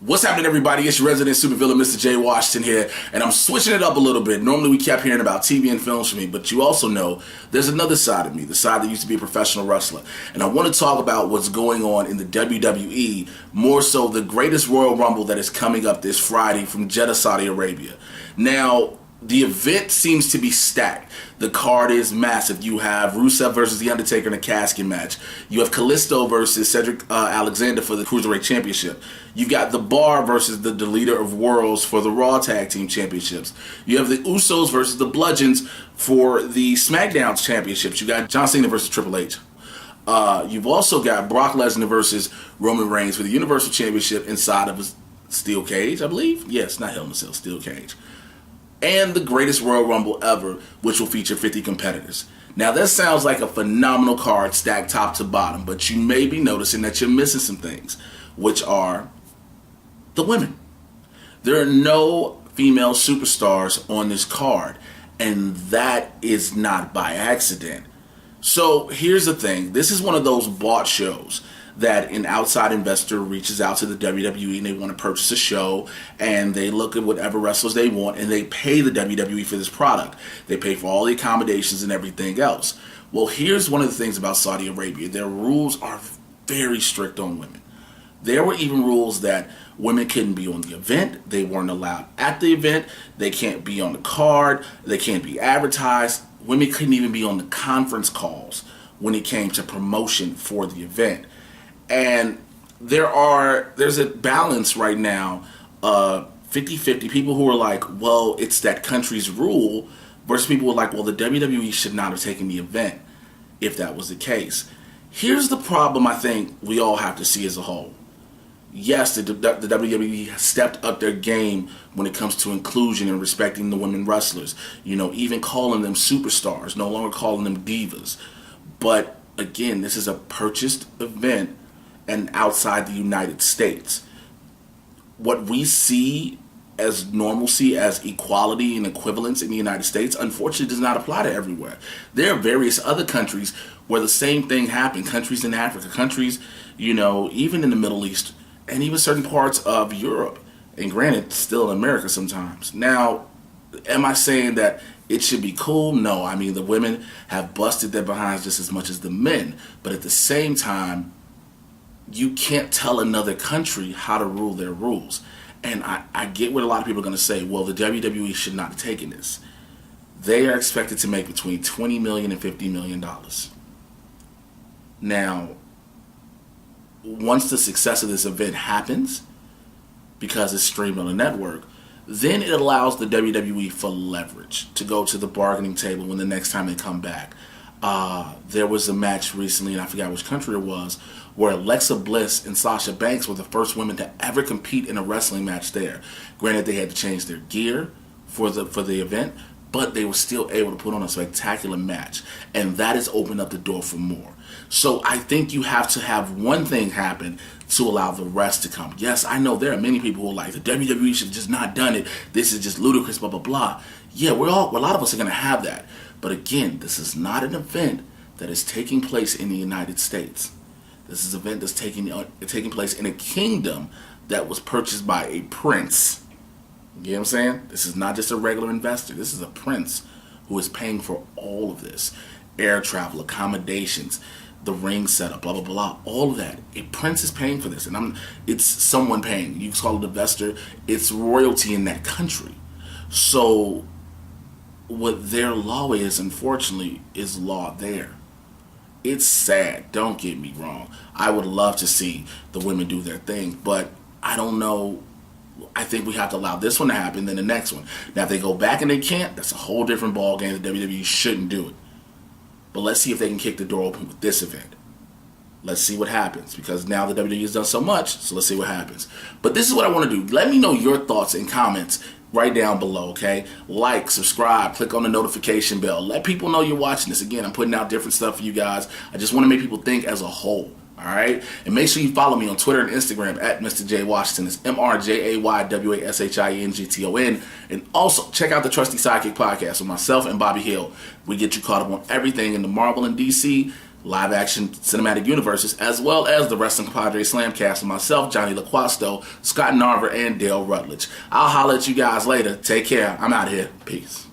What's happening, everybody? It's your resident supervillain, Mr. J. Washington here, and I'm switching it up a little bit. Normally we kept hearing about TV and films from me, but you also know there's another side of me, the side that used to be a professional wrestler. And I want to talk about what's going on in the WWE, more so the greatest Royal Rumble that is coming up this Friday from Jeddah, Saudi Arabia. Now, the event seems to be stacked. The card is massive. You have Rusev versus The Undertaker in a casket match. You have Kalisto versus Cedric Alexander for the Cruiserweight Championship. You've got The Bar versus the Deleter of Worlds for the Raw Tag Team Championships. You have the Usos versus the Bludgeons for the SmackDown Championships. You got John Cena versus Triple H. You've also got Brock Lesnar versus Roman Reigns for the Universal Championship inside of a steel cage, I believe. Yes, not Hell in a Cell, steel cage. And the greatest Royal Rumble ever, which will feature 50 competitors. Now that sounds like a phenomenal card stacked top to bottom, but you may be noticing that you're missing some things, which are the women. There are no female superstars on this card, and that is not by accident. So here's the thing, this is one of those bought shows that an outside investor reaches out to the WWE and they want to purchase a show, and they look at whatever wrestlers they want and they pay the WWE for this product. They pay for all the accommodations and everything else. Well, here's one of the things about Saudi Arabia. Their rules are very strict on women. There were even rules that women couldn't be on the event. They weren't allowed at the event. They can't be on the card. They can't be advertised. Women couldn't even be on the conference calls when it came to promotion for the event. And there's a balance right now, 50-50, people who are like, well, it's that country's rule, versus people who are like, well, the WWE should not have taken the event if that was the case. Here's the problem I think we all have to see as a whole. Yes, the WWE has stepped up their game when it comes to inclusion and respecting the women wrestlers. You know, even calling them superstars, no longer calling them divas. But again, this is a purchased event and outside the United States. What we see as normalcy, as equality and equivalence in the United States, unfortunately does not apply to everywhere. There are various other countries where the same thing happened. Countries in Africa, countries, you know, even in the Middle East, and even certain parts of Europe. And granted, still in America sometimes. Now, am I saying that it should be cool? No, I mean, the women have busted their behinds just as much as the men. But at the same time, you can't tell another country how to rule their rules. And I get what a lot of people are going to say, well, the WWE should not have taken this. They are expected to make between $20 million and $50 million. Now, once the success of this event happens, because it's streamed on the network, then it allows the WWE for leverage to go to the bargaining table when the next time they come back. There was a match recently, and I forgot which country it was, where Alexa Bliss and Sasha Banks were the first women to ever compete in a wrestling match there. Granted, they had to change their gear for the event, but they were still able to put on a spectacular match, and that has opened up the door for more. So I think you have to have one thing happen to allow the rest to come. Yes, I know there are many people who are like, the WWE should have just not done it. This is just ludicrous, blah, blah, blah. Yeah, a lot of us are going to have that. But again, this is not an event that is taking place in the United States. This is an event that's taking place in a kingdom that was purchased by a prince. You get what I'm saying? This is not just a regular investor. This is a prince who is paying for all of this. Air travel, accommodations, the ring setup, blah, blah, blah. All of that. A prince is paying for this. And it's someone paying. You can call it an investor. It's royalty in that country. So what their law is, unfortunately, is law there. It's sad, don't get me wrong. I would love to see the women do their thing, but I don't know. I think we have to allow this one to happen, then the next one. Now, if they go back and they can't, that's a whole different ball game. The WWE shouldn't do it. But let's see if they can kick the door open with this event. Let's see what happens, because now the WWE has done so much, so let's see what happens. But this is what I want to do. Let me know your thoughts and comments right down below, okay? Like, subscribe, click on the notification bell. Let people know you're watching this. Again, I'm putting out different stuff for you guys. I just want to make people think as a whole, all right? And make sure you follow me on Twitter and Instagram at Mr. J. Washington. It's MrJaywashington. And also, check out the Trusty Sidekick podcast with myself and Bobby Hill. We get you caught up on everything in the Marvel and DC live action cinematic universes, as well as the Wrestling Compadres Slamcast with myself, Johnny LaQuasto, Scott Narver, and Dale Rutledge. I'll holler at you guys later. Take care. I'm out here. Peace.